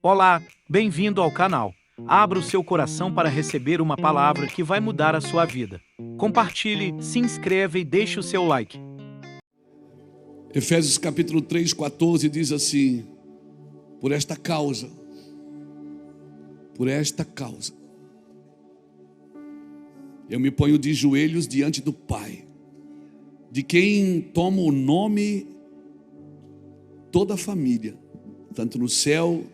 Olá, bem-vindo ao canal. Abra o seu coração para receber uma palavra que vai mudar a sua vida. Compartilhe, se inscreva e deixe o seu like. Efésios capítulo 3, 14 diz assim: por esta causa, eu me ponho de joelhos diante do Pai, de quem toma o nome toda a família, tanto no céu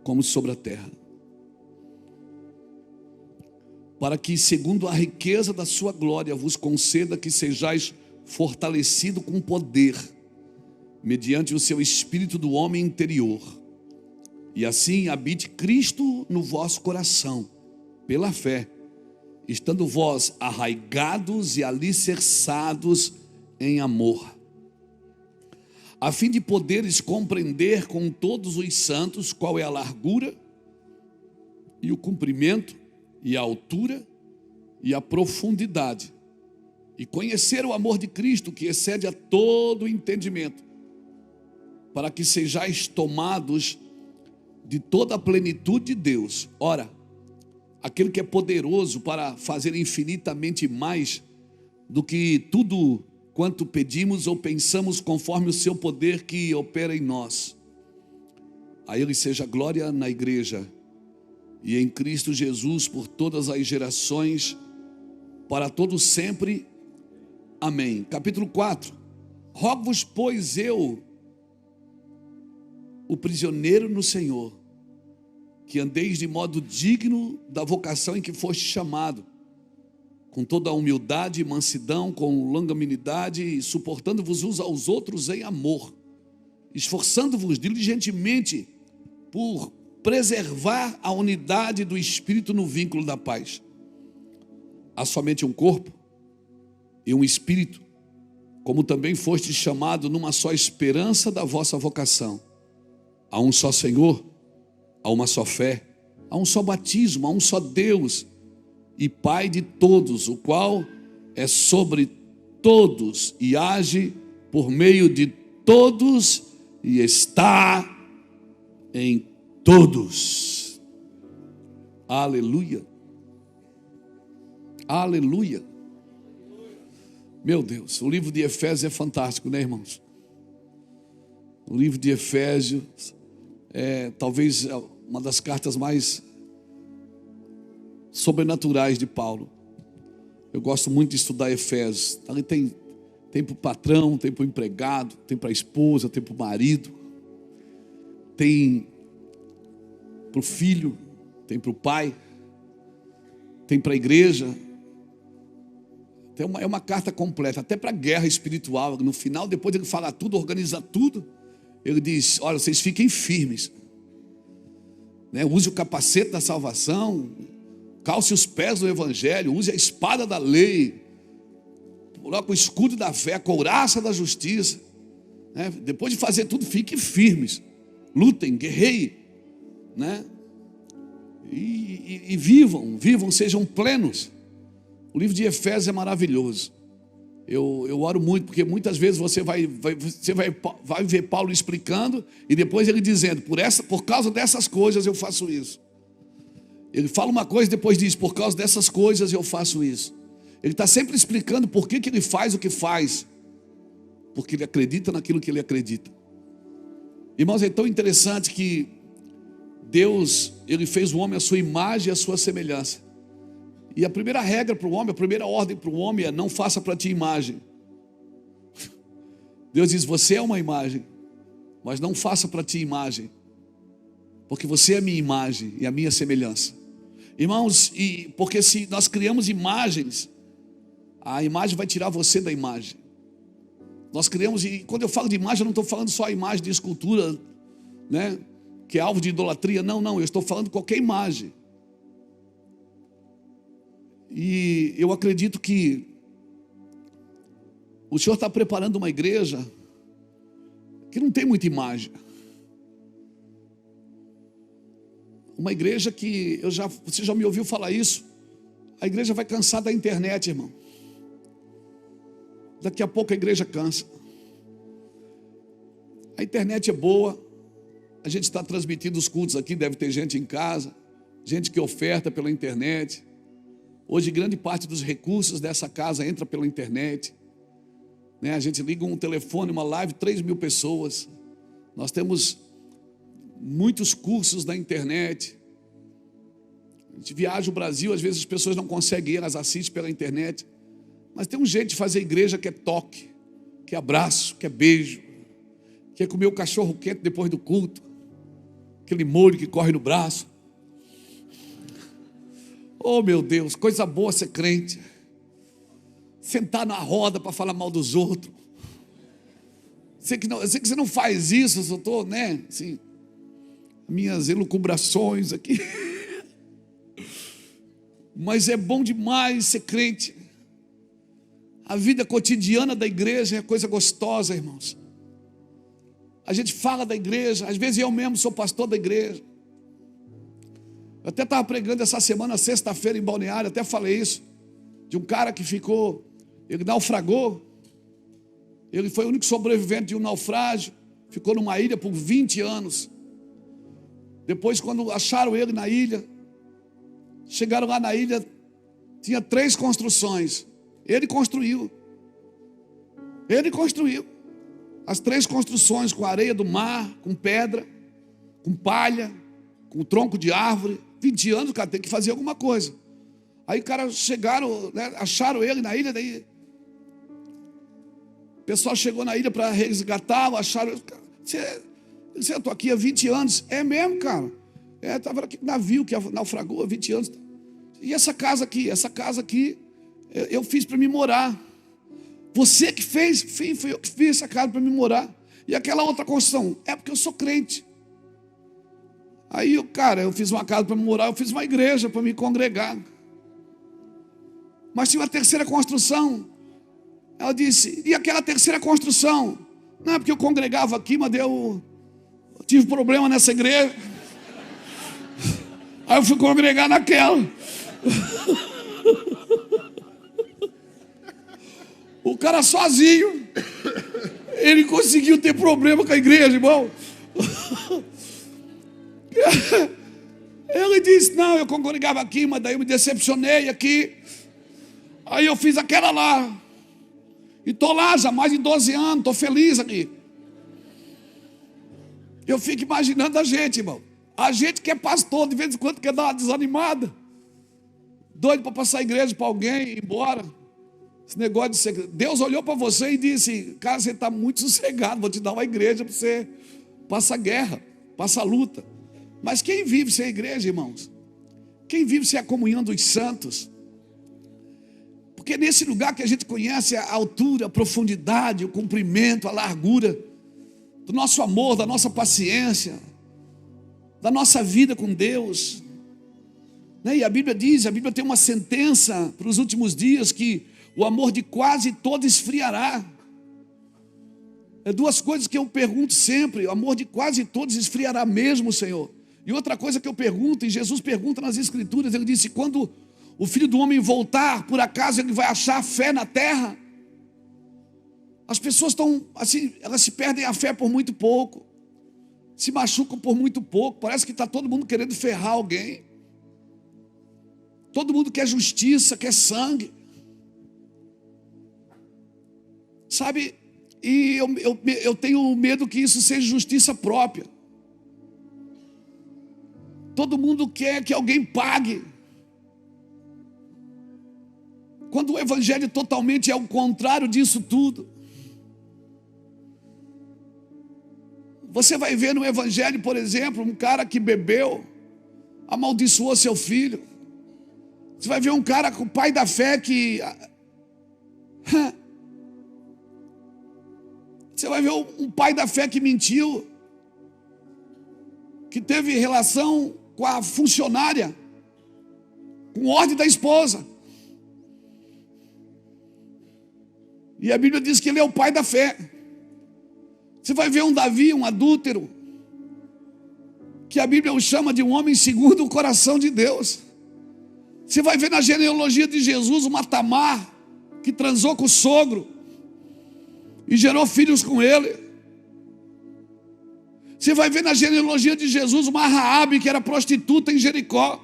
como sobre a terra, para que, segundo a riqueza da sua glória, vos conceda que sejais fortalecido com poder, mediante o seu espírito do homem interior, e assim habite Cristo no vosso coração, pela fé, estando vós arraigados e alicerçados em amor, a fim de poderes compreender com todos os santos qual é a largura e o comprimento e a altura e a profundidade, e conhecer o amor de Cristo que excede a todo entendimento, para que sejais tomados de toda a plenitude de Deus. Ora, aquele que é poderoso para fazer infinitamente mais do que tudo quanto pedimos ou pensamos, conforme o seu poder que opera em nós. A Ele seja glória na igreja e em Cristo Jesus por todas as gerações, para todos sempre. Amém. Capítulo 4. Rogo-vos, pois, eu, o prisioneiro no Senhor, que andeis de modo digno da vocação em que foste chamado, com toda a humildade e mansidão, com longanimidade, e suportando-vos uns aos outros em amor, esforçando-vos diligentemente por preservar a unidade do Espírito no vínculo da paz. Há somente um corpo e um Espírito, como também fostes chamado numa só esperança da vossa vocação. Há um só Senhor, há uma só fé, há um só batismo, há um só Deus e Pai de todos, o qual é sobre todos e age por meio de todos e está em todos. Aleluia. Aleluia. Meu Deus, o livro de Efésios é fantástico, né, irmãos? O livro de Efésios é talvez uma das cartas mais sobrenaturais de Paulo. Eu gosto muito de estudar Efésios. Ali tem para o patrão, tem para o empregado, tem para a esposa, tem para o marido, tem para o filho, tem para o pai, tem para a igreja. É uma carta completa, até para a guerra espiritual. No final, depois ele fala tudo, organiza tudo, ele diz: olha, vocês fiquem firmes, né? Use o capacete da salvação, calce os pés do evangelho, use a espada da lei, coloque o escudo da fé, a couraça da justiça, né? Depois de fazer tudo, fiquem firmes, lutem, guerreiem, né? E vivam, sejam plenos. O livro de Efésios é maravilhoso. Eu oro muito, porque muitas vezes você vai ver Paulo explicando e depois ele dizendo: por causa dessas coisas eu faço isso. Ele fala uma coisa e depois diz: por causa dessas coisas eu faço isso. Ele está sempre explicando por que ele faz o que faz, porque ele acredita naquilo que ele acredita. Irmãos, é tão interessante que Deus, ele fez o homem à sua imagem e à sua semelhança. E a primeira regra para o homem, a primeira ordem para o homem é: não faça para ti imagem. Deus diz: você é uma imagem, mas não faça para ti imagem, porque você é a minha imagem e a minha semelhança. Irmãos, porque se nós criamos imagens, a imagem vai tirar você da imagem. Nós criamos, e quando eu falo de imagem, eu não estou falando só a imagem de escultura, né, que é alvo de idolatria. Não, eu estou falando de qualquer imagem. E eu acredito que o Senhor está preparando uma igreja que não tem muita imagem. Uma igreja que você já me ouviu falar isso. A igreja vai cansar da internet, irmão. Daqui a pouco a igreja cansa. A internet é boa, A gente está transmitindo os cultos aqui, deve ter gente em casa, gente que oferta pela internet. Hoje, grande parte dos recursos dessa casa entra pela internet. Né? A gente liga um telefone, uma live, 3.000 pessoas. Nós temos muitos cursos na internet. A gente viaja o Brasil, às vezes as pessoas não conseguem ir, elas assistem pela internet. Mas tem um jeito de fazer igreja que é toque, que é abraço, que é beijo, que é comer o cachorro quente depois do culto, aquele molho que corre no braço. Oh meu Deus, coisa boa ser crente. Sentar na roda para falar mal dos outros. Eu sei que você não faz isso, eu só estou, né, assim, minhas elucubrações aqui. Mas é bom demais ser crente. A vida cotidiana da igreja é coisa gostosa, irmãos. A gente fala da igreja, às vezes eu mesmo sou pastor da igreja. Eu até estava pregando essa semana, sexta-feira, em Balneário, até falei isso, de um cara que ele naufragou. Ele foi o único sobrevivente de um naufrágio, ficou numa ilha por 20 anos. Depois, quando acharam ele na ilha, chegaram lá na ilha, tinha 3 construções. Ele construiu as 3 construções, com areia do mar, com pedra, com palha, com tronco de árvore. 20 anos, cara, tem que fazer alguma coisa. Aí, cara, chegaram, né, acharam ele na ilha, daí o pessoal chegou na ilha para resgatá-lo, acharam, eu estou aqui há 20 anos. É mesmo, cara? Estava aqui no navio que naufragou há 20 anos. E essa casa aqui, eu fiz para me morar. Você que fez? Sim, foi eu que fiz essa casa para me morar. E aquela outra construção? É porque eu sou crente. Aí, eu fiz uma casa para me morar, eu fiz uma igreja para me congregar. Mas tinha uma terceira construção. Ela disse, e aquela terceira construção? Não, é porque eu congregava aqui, mas eu tive problema nessa igreja. Aí eu fui congregar naquela. O cara sozinho, ele conseguiu ter problema com a igreja, irmão. Ele disse, não, eu congregava aqui, mas daí eu me decepcionei aqui. Aí eu fiz aquela lá. E estou lá já há mais de 12 anos, estou feliz aqui. Eu fico imaginando a gente, irmão. A gente que é pastor, de vez em quando quer dar uma desanimada. Doido para passar a igreja para alguém ir embora. Esse negócio de ser... Deus olhou para você e disse, cara, você está muito sossegado, vou te dar uma igreja para você passar guerra, passar luta. Mas quem vive sem a igreja, irmãos? Quem vive sem a comunhão dos santos? Porque é nesse lugar que a gente conhece a altura, a profundidade, o comprimento, a largura do nosso amor, da nossa paciência, da nossa vida com Deus. E a Bíblia diz, a Bíblia tem uma sentença para os últimos dias, que o amor de quase todo esfriará. É 2 coisas que eu pergunto sempre, o amor de quase todos esfriará mesmo, Senhor. E outra coisa que eu pergunto, e Jesus pergunta nas Escrituras, ele disse, quando o Filho do Homem voltar, por acaso ele vai achar fé na terra? As pessoas estão assim, elas se perdem a fé por muito pouco, se machucam por muito pouco, parece que está todo mundo querendo ferrar alguém. Todo mundo quer justiça, quer sangue. Sabe, e eu tenho medo que isso seja justiça própria. Todo mundo quer que alguém pague. Quando o evangelho totalmente é o contrário disso tudo. Você vai ver no evangelho, por exemplo, um cara que bebeu, amaldiçoou seu filho. Você vai ver um cara com o pai da fé que... Você vai ver um pai da fé que mentiu, que teve relação com a funcionária, com ordem da esposa. E a Bíblia diz que ele é o pai da fé. Você vai ver um Davi, um adúltero, que a Bíblia o chama de um homem segundo o coração de Deus. Você vai ver na genealogia de Jesus uma Tamar, que transou com o sogro, e gerou filhos com ele. Você vai ver na genealogia de Jesus uma Raabe que era prostituta em Jericó.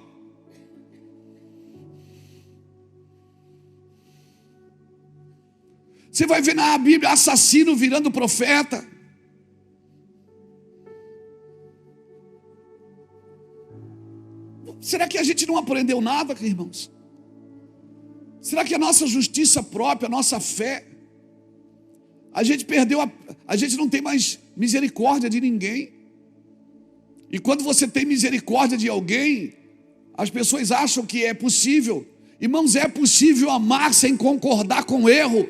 Você vai ver na Bíblia assassino virando profeta. Será que a gente não aprendeu nada, irmãos? Será que a nossa justiça própria, a nossa fé, a gente perdeu, a gente não tem mais misericórdia de ninguém? E quando você tem misericórdia de alguém, as pessoas acham que é possível. Irmãos, é possível amar sem concordar com o erro.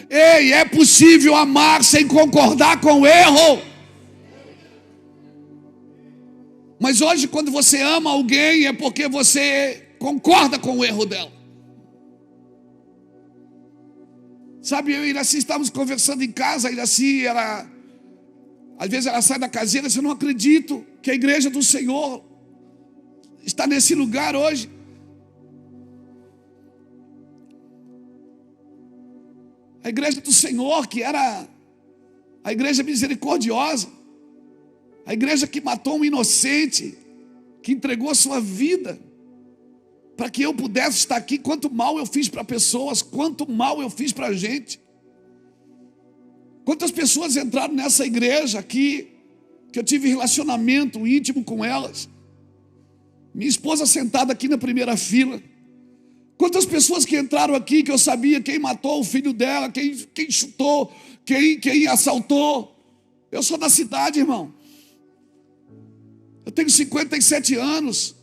Ei, é possível amar sem concordar com o erro. Mas hoje, quando você ama alguém, é porque você concorda com o erro dela. Sabe, eu e Iraci estávamos conversando em casa. A Iraci, às vezes ela sai da caseira, eu não acredito que a igreja do Senhor está nesse lugar hoje. A igreja do Senhor, que era a igreja misericordiosa, a igreja que matou um inocente, que entregou a sua vida para que eu pudesse estar aqui. Quanto mal eu fiz para pessoas, quanto mal eu fiz para a gente. Quantas pessoas entraram nessa igreja aqui, que eu tive relacionamento íntimo com elas. Minha esposa sentada aqui na primeira fila. Quantas pessoas que entraram aqui que eu sabia quem matou o filho dela, quem chutou, quem assaltou. Eu sou da cidade, irmão. Eu tenho 57 anos.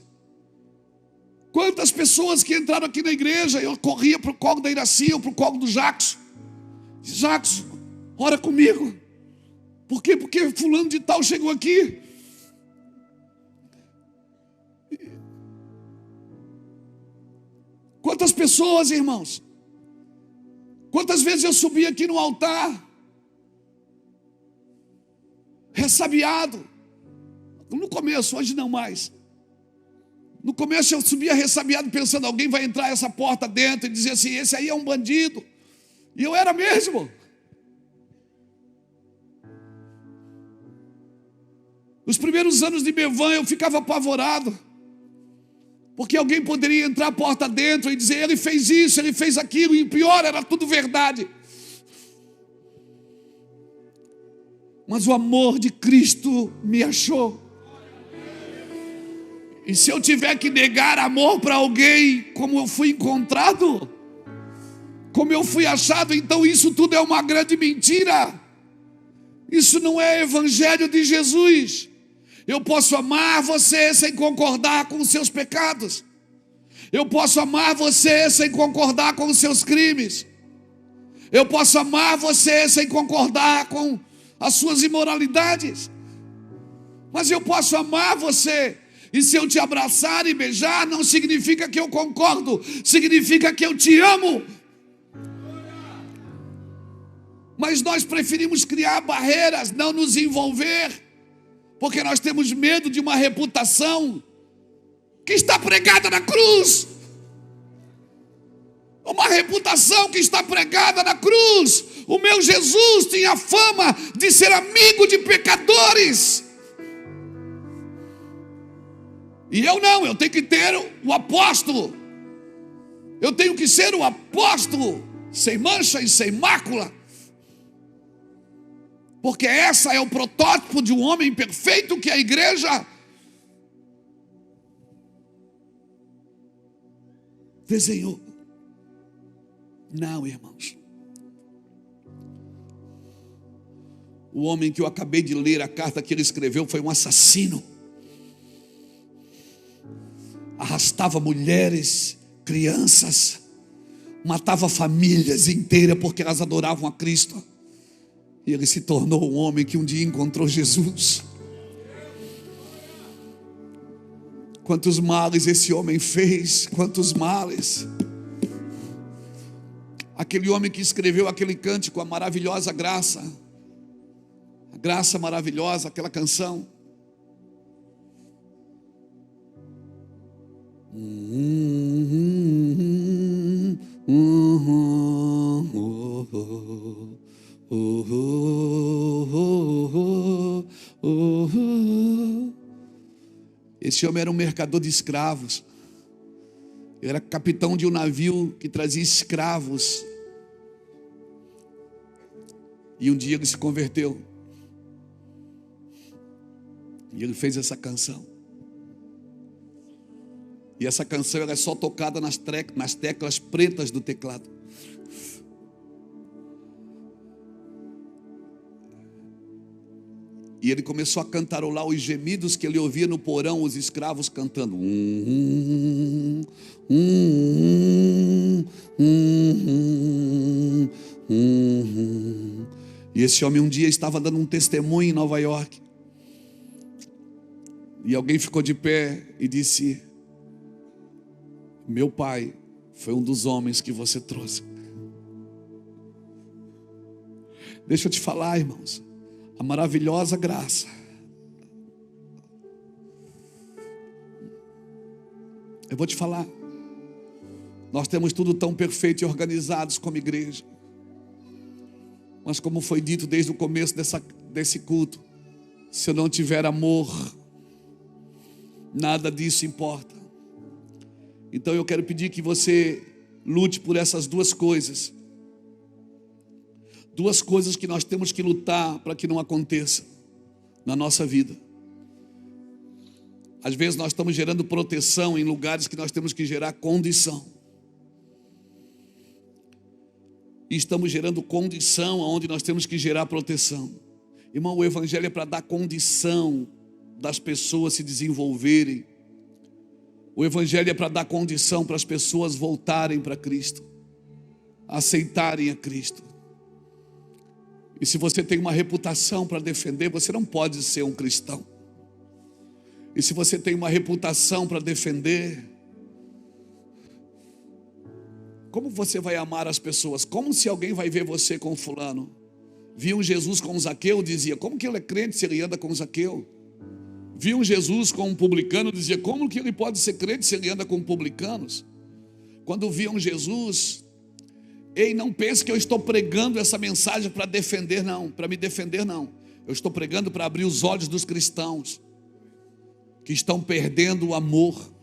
Quantas pessoas que entraram aqui na igreja, eu corria para o colo da Iraci ou para o colo do Jackson. Jackson, ora comigo. Por quê? Porque fulano de tal chegou aqui. Quantas pessoas, irmãos? Quantas vezes eu subi aqui no altar ressabiado? No começo, hoje não mais. No começo eu subia ressabiado pensando, alguém vai entrar essa porta dentro e dizer assim, esse aí é um bandido. E eu era mesmo. Nos primeiros anos de Bevan eu ficava apavorado, porque alguém poderia entrar a porta dentro e dizer, ele fez isso, ele fez aquilo, e pior, era tudo verdade. Mas o amor de Cristo me achou. E se eu tiver que negar amor para alguém, como eu fui encontrado, como eu fui achado, então isso tudo é uma grande mentira. Isso não é evangelho de Jesus. Eu posso amar você sem concordar com os seus pecados. Eu posso amar você sem concordar com os seus crimes. Eu posso amar você sem concordar com as suas imoralidades. Mas eu posso amar você. E se eu te abraçar e beijar, não significa que eu concordo, significa que eu te amo. Mas nós preferimos criar barreiras, não nos envolver, porque nós temos medo de uma reputação que está pregada na cruz. Uma reputação que está pregada na cruz. O meu Jesus tinha fama de ser amigo de pecadores. E eu não, eu tenho que ter o apóstolo. Eu tenho que ser o apóstolo, sem mancha e sem mácula. Porque essa é o protótipo de um homem perfeito que a igreja desenhou. Não, irmãos. O homem que eu acabei de ler, a carta que ele escreveu, foi um assassino. Arrastava mulheres, crianças, matava famílias inteiras porque elas adoravam a Cristo. E ele se tornou um homem que um dia encontrou Jesus. Quantos males esse homem fez, quantos males. Aquele homem que escreveu aquele cântico, a maravilhosa graça, a graça maravilhosa, aquela canção. Esse homem era um mercador de escravos. Ele era capitão de um navio que trazia escravos. E um dia ele se converteu. E ele fez essa canção. E essa canção era só tocada nas teclas pretas do teclado. E ele começou a cantarolar os gemidos que ele ouvia no porão, os escravos cantando. E esse homem um dia estava dando um testemunho em Nova York. E alguém ficou de pé e disse: meu pai foi um dos homens que você trouxe. Deixa eu te falar, irmãos, a maravilhosa graça. Eu vou te falar, nós temos tudo tão perfeito e organizados como igreja. Mas como foi dito desde o começo desse culto, se eu não tiver amor, nada disso importa. Então eu quero pedir que você lute por essas duas coisas. Duas coisas que nós temos que lutar para que não aconteça na nossa vida. Às vezes nós estamos gerando proteção em lugares que nós temos que gerar condição. E estamos gerando condição onde nós temos que gerar proteção. Irmão, o evangelho é para dar condição das pessoas se desenvolverem. O evangelho é para dar condição para as pessoas voltarem para Cristo, aceitarem a Cristo. E se você tem uma reputação para defender, você não pode ser um cristão. E se você tem uma reputação para defender, como você vai amar as pessoas? Como se alguém vai ver você com fulano? Viu Jesus com Zaqueu, dizia: como que ele é crente se ele anda com Zaqueu? Viu Jesus com um publicano, dizia: como que ele pode ser crente se ele anda com publicanos? Quando viam Jesus, ei, não pense que eu estou pregando essa mensagem para defender, não, para me defender, não. Eu estou pregando para abrir os olhos dos cristãos que estão perdendo o amor.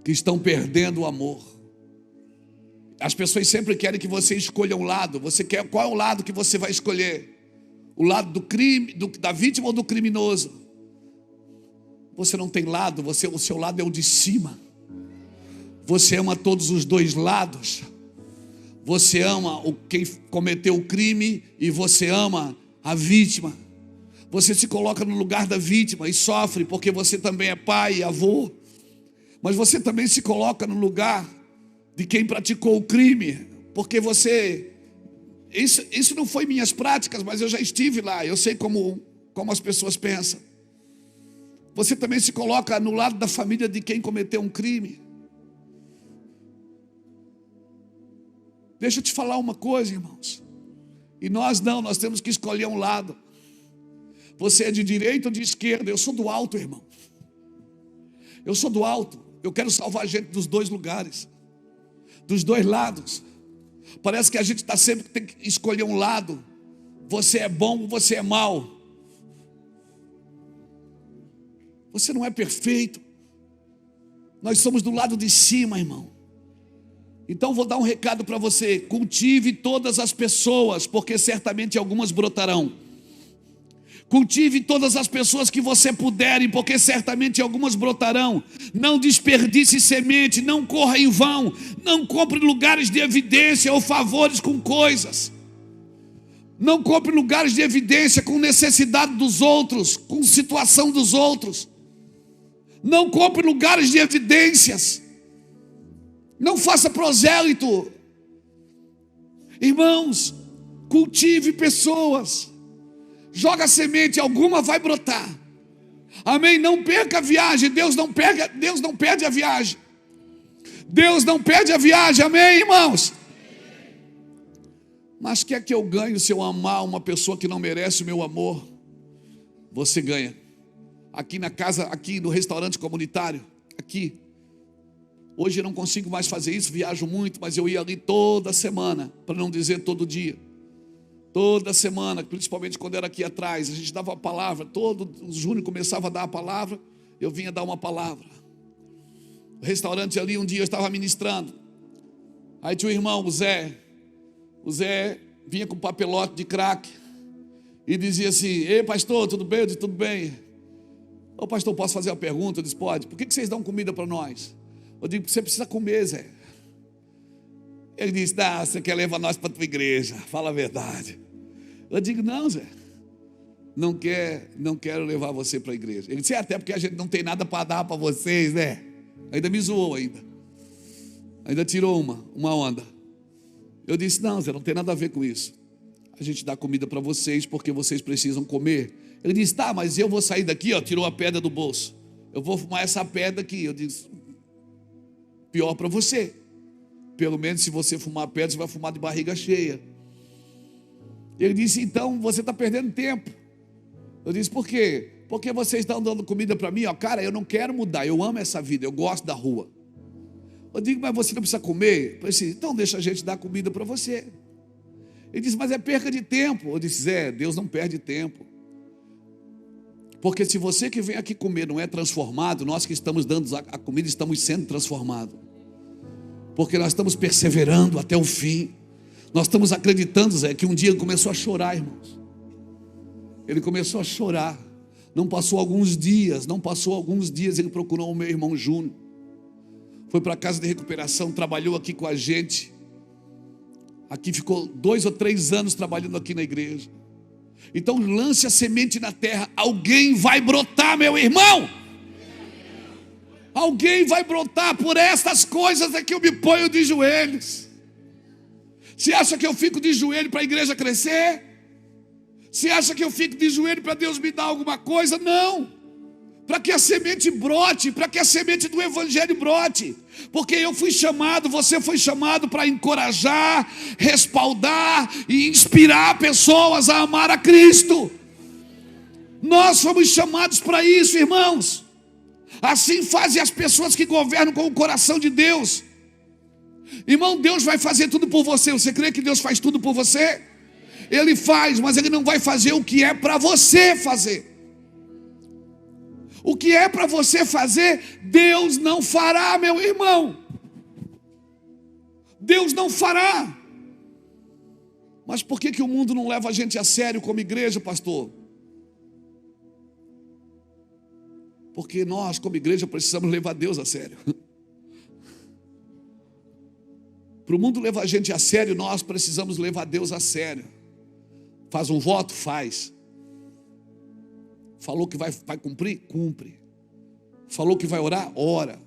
Que estão perdendo o amor. As pessoas sempre querem que você escolha um lado. Você quer, qual é o lado que você vai escolher? O lado do crime, da vítima ou do criminoso? Você não tem lado, o seu lado é o de cima. Você ama todos os dois lados. Você ama quem cometeu o crime e você ama a vítima. Você se coloca no lugar da vítima e sofre porque você também é pai e avô. Mas você também se coloca no lugar de quem praticou o crime, porque você... Isso não foi minhas práticas, mas eu já estive lá, eu sei como as pessoas pensam. Você também se coloca no lado da família de quem cometeu um crime. Deixa eu te falar uma coisa, irmãos. E nós temos que escolher um lado. Você é de direita ou de esquerda? Eu sou do alto, irmão. Eu sou do alto. Eu quero salvar a gente dos dois lugares, dos dois lados. Parece que a gente está sempre tem que escolher um lado. Você é bom ou você é mau. Você não é perfeito. Nós somos do lado de cima, irmão. Então vou dar um recado para você: cultive todas as pessoas, porque certamente algumas brotarão. Cultive todas as pessoas que você puderem, porque certamente algumas brotarão. Não desperdice semente, não corra em vão, não compre lugares de evidência ou favores com coisas. Não compre lugares de evidência com necessidade dos outros, com situação dos outros. Não compre lugares de evidências. Não faça prosélito. Irmãos, cultive pessoas. Joga semente, alguma vai brotar. Amém? Não perca a viagem. Deus não perde a viagem. Deus não perde a viagem. Amém, irmãos? Mas quer que eu ganhe se eu amar uma pessoa que não merece o meu amor? Você ganha. Aqui na casa, aqui no restaurante comunitário, aqui. Hoje eu não consigo mais fazer isso, viajo muito, mas eu ia ali toda semana, para não dizer todo dia. Toda semana, principalmente quando era aqui atrás, a gente dava a palavra. Todo o Júnior começava a dar a palavra, eu vinha dar uma palavra. O restaurante ali, um dia eu estava ministrando. Aí tinha o irmão, o Zé. O Zé vinha com um papelote de crack e dizia assim: ei, pastor, tudo bem? Eu disse: tudo bem. Ô, pastor, posso fazer uma pergunta? Eu disse: pode. Por que vocês dão comida para nós? Eu digo: você precisa comer, Zé. Ele disse: você quer levar nós para a tua igreja, fala a verdade. Eu digo: não, Zé, não quero levar você para a igreja. Ele disse: até porque a gente não tem nada para dar para vocês, né? Ainda me zoou ainda tirou uma onda. Eu disse: não, Zé, não tem nada a ver com isso. A gente dá comida para vocês porque vocês precisam comer. Ele disse: tá, mas eu vou sair daqui, ó, tirou a pedra do bolso. Eu vou fumar essa pedra aqui. Eu disse: pior para você. Pelo menos se você fumar pedra, você vai fumar de barriga cheia. Ele disse: então você está perdendo tempo. Eu disse: por quê? Porque vocês estão dando comida para mim, ó. Cara, eu não quero mudar, eu amo essa vida, eu gosto da rua. Eu digo: mas você não precisa comer? Eu disse: então deixa a gente dar comida para você. Ele disse: mas é perca de tempo. Eu disse: Zé, Deus não perde tempo. Porque se você que vem aqui comer não é transformado, nós que estamos dando a comida estamos sendo transformados. Porque nós estamos perseverando até o fim. Nós estamos acreditando, Zé, que um dia ele começou a chorar, irmãos. Ele começou a chorar. Não passou alguns dias, ele procurou o meu irmão Júnior. Foi para a casa de recuperação, trabalhou aqui com a gente. Aqui ficou 2 ou 3 anos trabalhando aqui na igreja. Então lance a semente na terra. Alguém vai brotar, meu irmão. Alguém vai brotar. Por estas coisas é que eu me ponho de joelhos. Você acha que eu fico de joelho para a igreja crescer? Você acha que eu fico de joelho para Deus me dar alguma coisa? Não. Para que a semente brote, para que a semente do evangelho brote. Porque eu fui chamado, você foi chamado para encorajar, respaldar e inspirar pessoas a amar a Cristo. Nós fomos chamados para isso, irmãos. Assim fazem as pessoas que governam com o coração de Deus. Irmão, Deus vai fazer tudo por você. Você crê que Deus faz tudo por você? Ele faz, mas Ele não vai fazer o que é para você fazer. O que é para você fazer, Deus não fará, meu irmão. Deus não fará. Mas por que o mundo não leva a gente a sério como igreja, pastor? Porque nós, como igreja, precisamos levar Deus a sério. Para o mundo levar a gente a sério, nós precisamos levar Deus a sério. Faz um voto? Faz. Falou que vai cumprir? Cumpre. Falou que vai orar? Ora.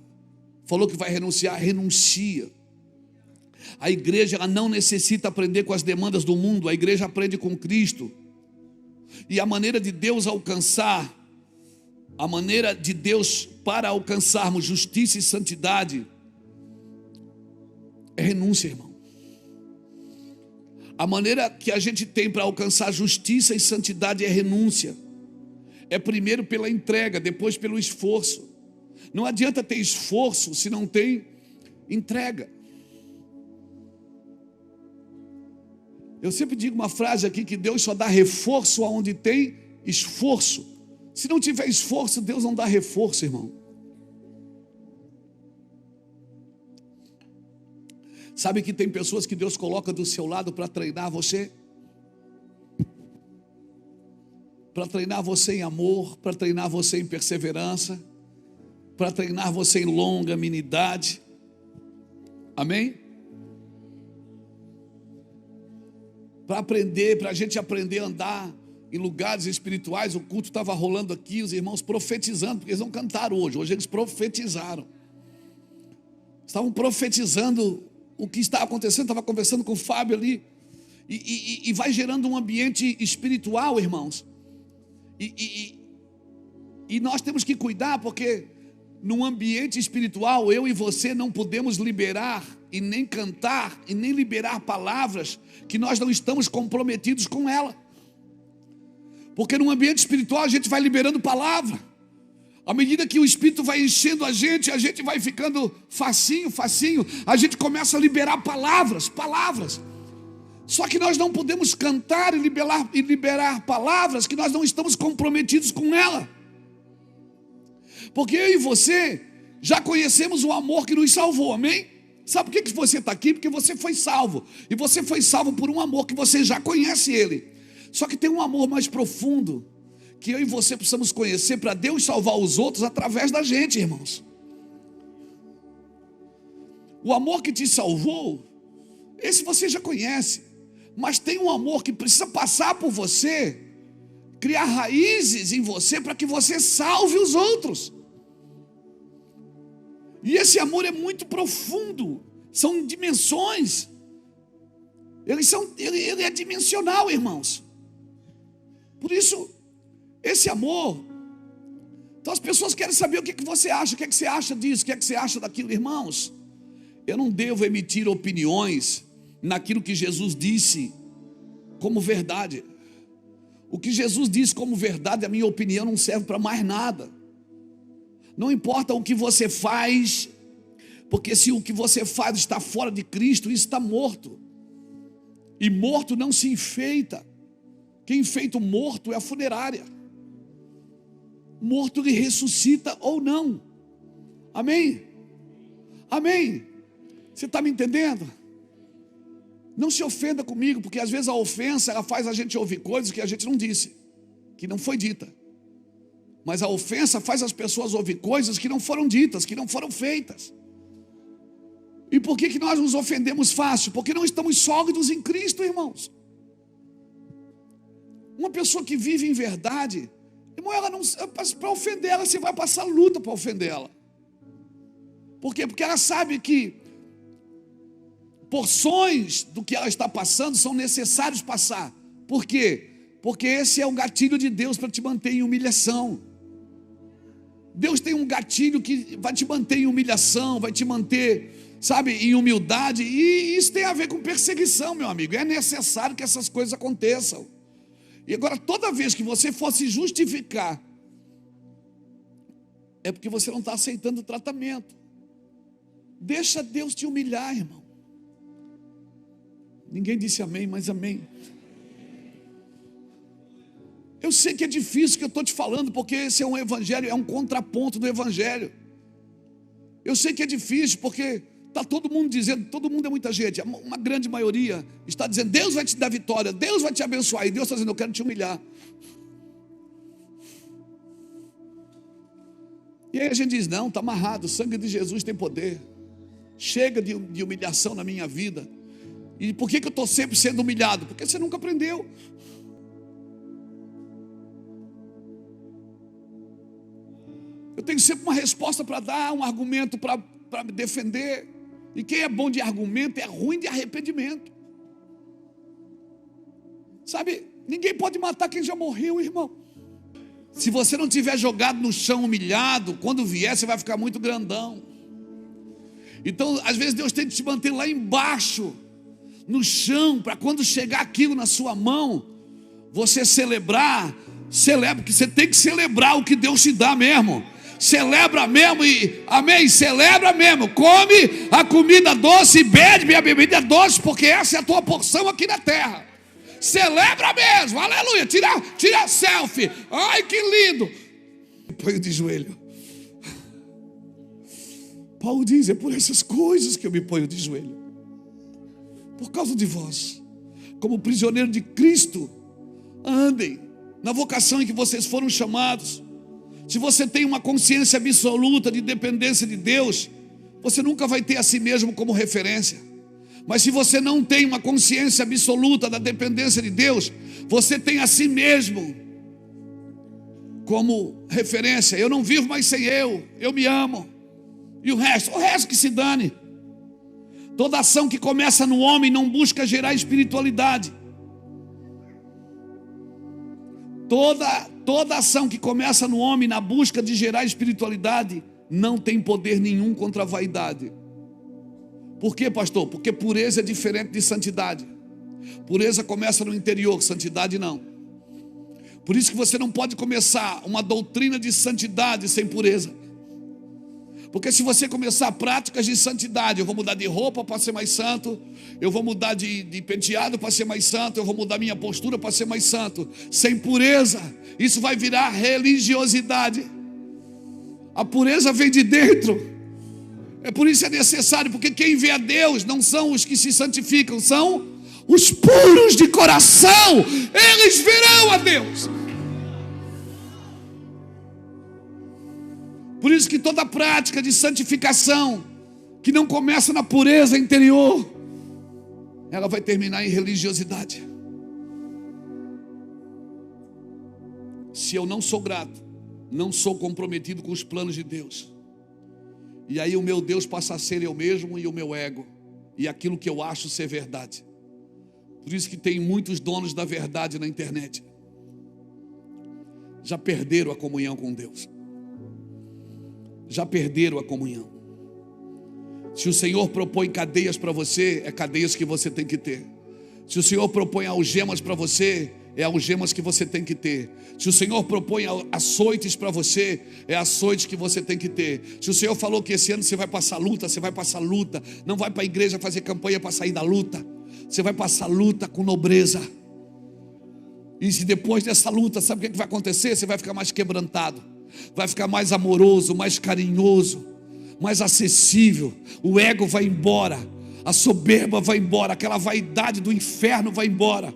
Falou que vai renunciar? Renuncia. A igreja, ela não necessita aprender com as demandas do mundo. A igreja aprende com Cristo. E a maneira de Deus alcançar, a maneira de Deus para alcançarmos justiça e santidade é renúncia, irmão. A maneira que a gente tem para alcançar justiça e santidade é renúncia. É primeiro pela entrega, depois pelo esforço. Não adianta ter esforço se não tem entrega. Eu sempre digo uma frase aqui, que Deus só dá reforço aonde tem esforço. Se não tiver esforço, Deus não dá reforço, irmão. Sabe que tem pessoas que Deus coloca do seu lado para treinar você? Para treinar você em amor, para treinar você em perseverança, para treinar você em longanimidade. Amém? Para a gente aprender a andar em lugares espirituais. O culto estava rolando aqui, os irmãos profetizando, porque eles não cantaram hoje eles profetizaram. Estavam profetizando o que está acontecendo. Estava conversando com o Fábio ali, e vai gerando um ambiente espiritual, irmãos. E nós temos que cuidar, porque num ambiente espiritual, eu e você não podemos liberar e nem cantar e nem liberar palavras que nós não estamos comprometidos com ela. Porque num ambiente espiritual a gente vai liberando palavra. À medida que o Espírito vai enchendo a gente vai ficando facinho, a gente começa a liberar palavras. Só que nós não podemos cantar e liberar palavras que nós não estamos comprometidos com ela. Porque eu e você já conhecemos o amor que nos salvou, amém? Sabe por que você está aqui? Porque você foi salvo. E você foi salvo por um amor que você já conhece ele. Só que tem um amor mais profundo que eu e você precisamos conhecer para Deus salvar os outros através da gente, irmãos. O amor que te salvou, esse você já conhece. Mas tem um amor que precisa passar por você, criar raízes em você para que você salve os outros. E esse amor é muito profundo, são dimensões. Ele é dimensional, irmãos. Por isso, esse amor. Então as pessoas querem saber o que você acha, o que você acha disso, o que você acha daquilo, irmãos. Eu não devo emitir opiniões naquilo que Jesus disse como verdade. O que Jesus disse como verdade, a minha opinião, não serve para mais nada. Não importa o que você faz, porque se o que você faz está fora de Cristo, isso está morto. E morto não se enfeita. Quem enfeita o morto é a funerária. Morto ele ressuscita ou não. Amém? Amém? Você está me entendendo? Não se ofenda comigo, porque às vezes a ofensa ela faz a gente ouvir coisas que a gente não disse, que não foi dita. Mas a ofensa faz as pessoas ouvir coisas que não foram ditas, que não foram feitas. E por que nós nos ofendemos fácil? Porque não estamos sólidos em Cristo, irmãos. Uma pessoa que vive em verdade, irmão, ela não, para ofender ela, você vai passar luta para ofender ela. Por quê? Porque ela sabe que porções do que ela está passando são necessários passar. Por quê? Porque esse é o gatilho de Deus para te manter em humilhação. Deus tem um gatilho que vai te manter em humilhação, vai te manter, sabe, em humildade. E isso tem a ver com perseguição, meu amigo. É necessário que essas coisas aconteçam. E agora, toda vez que você for se justificar, é porque você não está aceitando o tratamento. Deixa Deus te humilhar, irmão. Ninguém disse amém, mas amém. Eu sei que é difícil o que eu estou te falando, porque esse é um evangelho, é um contraponto do evangelho. Eu sei que é difícil, porque está todo mundo dizendo, todo mundo é muita gente, uma grande maioria está dizendo, Deus vai te dar vitória, Deus vai te abençoar, e Deus está dizendo, eu quero te humilhar. E aí a gente diz, não, está amarrado, o sangue de Jesus tem poder. Chega de humilhação na minha vida. E por que eu estou sempre sendo humilhado? Porque você nunca aprendeu. Eu tenho sempre uma resposta para dar, um argumento para me defender. E quem é bom de argumento é ruim de arrependimento. Sabe, ninguém pode matar quem já morreu, irmão. Se você não tiver jogado no chão humilhado, quando vier você vai ficar muito grandão. Então, às vezes Deus tem que te manter lá embaixo, no chão, para quando chegar aquilo na sua mão, você celebrar. Celebra, porque você tem que celebrar o que Deus te dá mesmo. Celebra mesmo e, amém, celebra mesmo. Come a comida doce e bebe a bebida doce, porque essa é a tua porção aqui na terra. Celebra mesmo, aleluia. Tira selfie, ai que lindo. Põe de joelho. Paulo diz, é por essas coisas que eu me ponho de joelho. Por causa de vós, como prisioneiro de Cristo, andem na vocação em que vocês foram chamados. Se você tem uma consciência absoluta de dependência de Deus, você nunca vai ter a si mesmo como referência. Mas se você não tem uma consciência absoluta da dependência de Deus, você tem a si mesmo como referência. Eu não vivo mais sem eu me amo. E o resto que se dane. Toda ação que começa no homem não busca gerar espiritualidade. Toda ação que começa no homem na busca de gerar espiritualidade não tem poder nenhum contra a vaidade. Por quê, pastor? Porque pureza é diferente de santidade. Pureza começa no interior, santidade não. Por isso que você não pode começar uma doutrina de santidade sem pureza. Porque se você começar práticas de santidade, eu vou mudar de roupa para ser mais santo, eu vou mudar de penteado para ser mais santo, eu vou mudar minha postura para ser mais santo, sem pureza, isso vai virar religiosidade. A pureza vem de dentro. É por isso que é necessário, porque quem vê a Deus não são os que se santificam, são os puros de coração, eles verão a Deus. Por isso que toda prática de santificação que não começa na pureza interior, ela vai terminar em religiosidade. Se eu não sou grato, não sou comprometido com os planos de Deus, e aí o meu Deus passa a ser eu mesmo e o meu ego, e aquilo que eu acho ser verdade. Por isso que tem muitos donos da verdade na internet. Já perderam a comunhão com Deus. Já perderam a comunhão. Se o Senhor propõe cadeias para você, é cadeias que você tem que ter. Se o Senhor propõe algemas para você, é algemas que você tem que ter. Se o Senhor propõe açoites para você, é açoites que você tem que ter. Se o Senhor falou que esse ano você vai passar luta, você vai passar luta. Não vai para a igreja fazer campanha para sair da luta. Você vai passar luta com nobreza. E se depois dessa luta, sabe o que vai acontecer? Você vai ficar mais quebrantado, vai ficar mais amoroso, mais carinhoso, mais acessível. O ego vai embora, a soberba vai embora, aquela vaidade do inferno vai embora.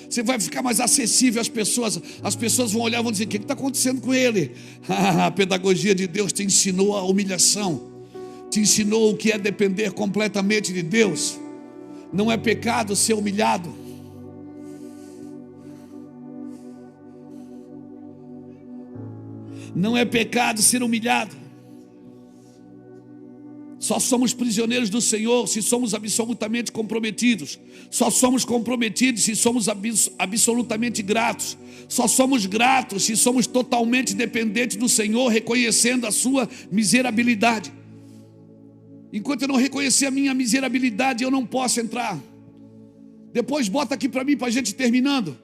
Você vai ficar mais acessível às pessoas. As pessoas vão olhar e vão dizer: o que está acontecendo com ele? A pedagogia de Deus te ensinou a humilhação, te ensinou o que é depender completamente de Deus. Não é pecado ser humilhado. Não é pecado ser humilhado. Só somos prisioneiros do Senhor se somos absolutamente comprometidos. Só somos comprometidos se somos absolutamente gratos. Só somos gratos se somos totalmente dependentes do Senhor, reconhecendo a sua miserabilidade. Enquanto eu não reconhecer a minha miserabilidade, eu não posso entrar. Depois bota aqui para mim, para a gente terminando.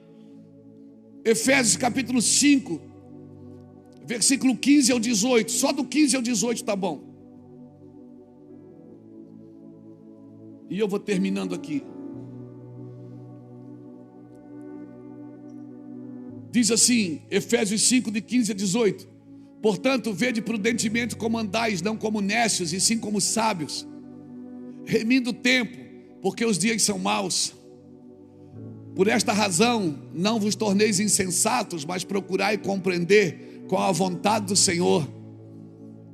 Efésios capítulo 5, versículo 15 ao 18. Só do 15 ao 18 tá bom. E eu vou terminando aqui. Diz assim, Efésios 5, de 15 a 18. Portanto, vede prudentemente como andais, não como necios, e sim como sábios, remindo o tempo, porque os dias são maus. Por esta razão, não vos torneis insensatos, mas procurai compreender qual a vontade do Senhor.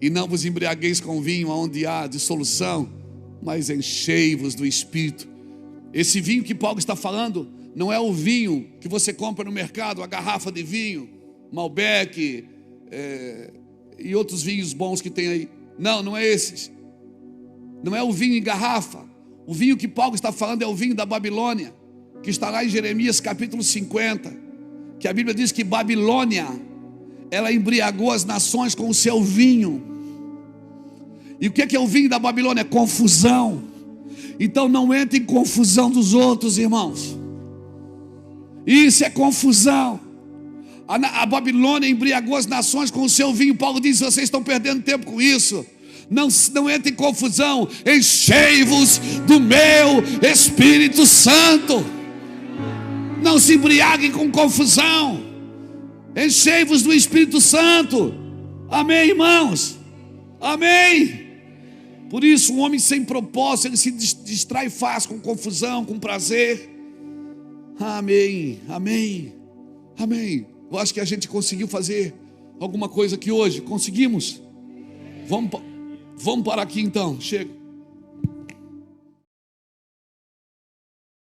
E não vos embriagueis com vinho, onde há dissolução, mas enchei-vos do Espírito. Esse vinho que Paulo está falando não é o vinho que você compra no mercado, a garrafa de vinho, Malbec, e outros vinhos bons que tem aí. Não é esses. Não é o vinho em garrafa. O vinho que Paulo está falando é o vinho da Babilônia, que está lá em Jeremias capítulo 50, que a Bíblia diz que Babilônia, ela embriagou as nações com o seu vinho. E o que é o vinho da Babilônia? Confusão. Então não entre em confusão dos outros, irmãos. Isso é confusão. A Babilônia embriagou as nações com o seu vinho. Paulo diz: vocês estão perdendo tempo com isso. Não entre em confusão. Enchei-vos do meu Espírito Santo. Não se embriaguem com confusão. Enchei-vos do Espírito Santo. Amém, irmãos? Amém. Por isso, um homem sem propósito, ele se distrai fácil com confusão, com prazer. Amém, amém, amém. Eu acho que a gente conseguiu fazer alguma coisa aqui hoje. Conseguimos? Vamos parar aqui então. Chega.